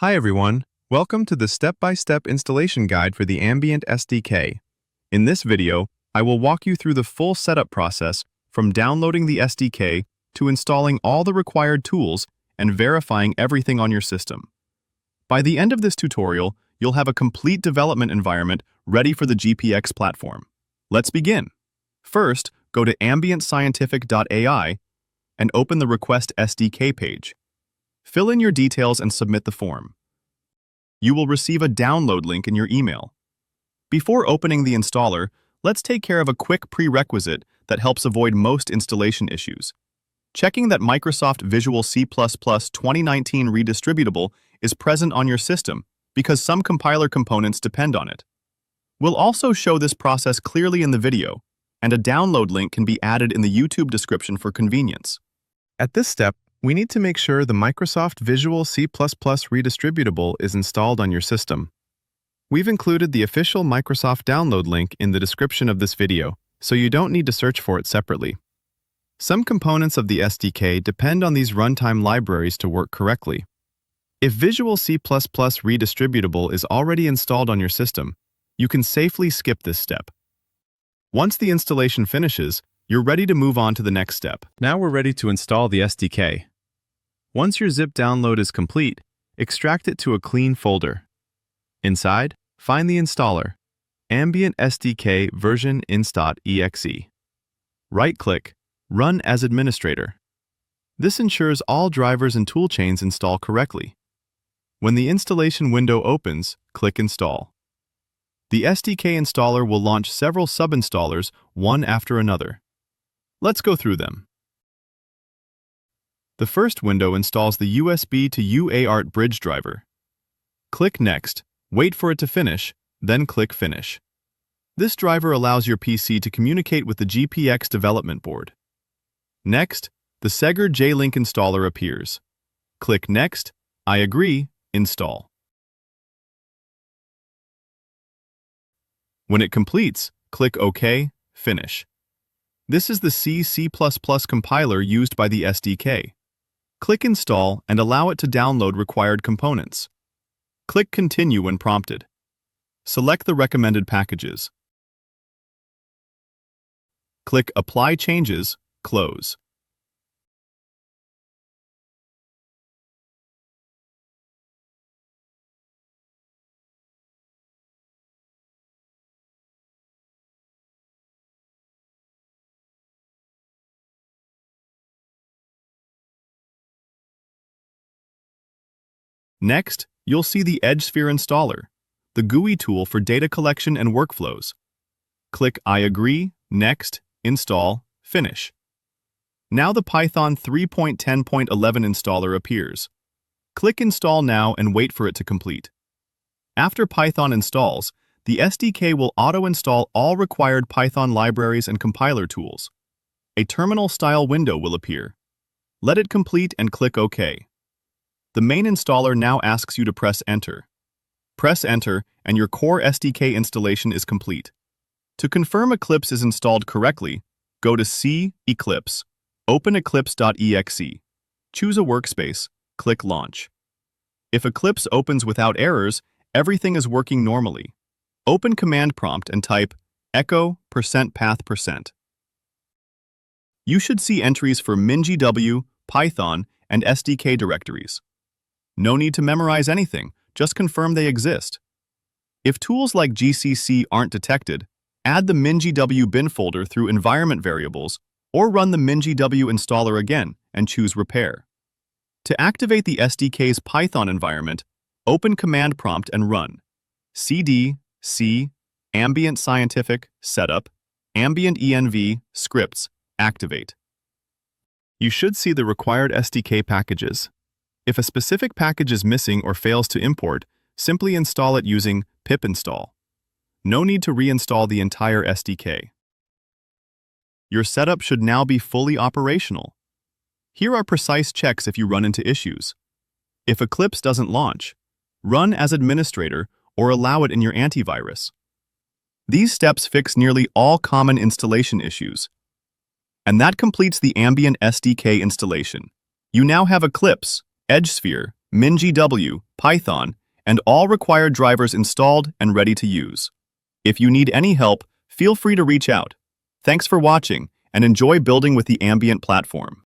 Hi everyone, welcome to the step-by-step installation guide for the Ambient SDK. In this video, I will walk you through the full setup process from downloading the SDK to installing all the required tools and verifying everything on your system. By the end of this tutorial, you'll have a complete development environment ready for the GPX platform. Let's begin. First, go to ambientscientific.ai and open the Request SDK page. Fill in your details and submit the form. You will receive a download link in your email. Before opening the installer, let's take care of a quick prerequisite that helps avoid most installation issues. Checking that Microsoft Visual C++ 2019 Redistributable is present on your system because some compiler components depend on it. We'll also show this process clearly in the video, and a download link can be added in the YouTube description for convenience. At this step, we need to make sure the Microsoft Visual C++ Redistributable is installed on your system. We've included the official Microsoft download link in the description of this video, so you don't need to search for it separately. Some components of the SDK depend on these runtime libraries to work correctly. If Visual C++ Redistributable is already installed on your system, you can safely skip this step. Once the installation finishes, you're ready to move on to the next step. Now we're ready to install the SDK. Once your zip download is complete, extract it to a clean folder. Inside, find the installer, Ambient SDK version inst.exe. Right-click, Run as Administrator. This ensures all drivers and toolchains install correctly. When the installation window opens, click Install. The SDK installer will launch several sub-installers, one after another. Let's go through them. The first window installs the USB-to-UART bridge driver. Click Next, wait for it to finish, then click Finish. This driver allows your PC to communicate with the GPX development board. Next, the SEGGER JLink installer appears. Click Next, I agree, Install. When it completes, click OK, Finish. This is the C++ compiler used by the SDK. Click Install and allow it to download required components. Click Continue when prompted. Select the recommended packages. Click Apply Changes, Close. Next, you'll see the EdgeSphere installer, the GUI tool for data collection and workflows. Click I agree, Next, Install, Finish. Now the Python 3.10.11 installer appears. Click Install now and wait for it to complete. After Python installs, the SDK will auto-install all required Python libraries and compiler tools. A terminal-style window will appear. Let it complete and click OK. The main installer now asks you to press Enter. Press Enter and your core SDK installation is complete. To confirm Eclipse is installed correctly, go to C, Eclipse, open eclipse.exe, choose a workspace, click Launch. If Eclipse opens without errors, everything is working normally. Open command prompt and type echo %path%. You should see entries for MinGW, Python, and SDK directories. No need to memorize anything, just confirm they exist. If tools like GCC aren't detected, add the MinGW bin folder through environment variables or run the MinGW installer again and choose Repair. To activate the SDK's Python environment, open command prompt and run cd c ambient scientific setup ambient env scripts activate. You should see the required SDK packages. If a specific package is missing or fails to import, simply install it using pip install. No need to reinstall the entire SDK. Your setup should now be fully operational. Here are precise checks if you run into issues. If Eclipse doesn't launch, run as administrator or allow it in your antivirus. These steps fix nearly all common installation issues. And that completes the Ambient SDK installation. You now have Eclipse, EdgeSphere, MinGW, Python, and all required drivers installed and ready to use. If you need any help, feel free to reach out. Thanks for watching, and enjoy building with the Ambient platform.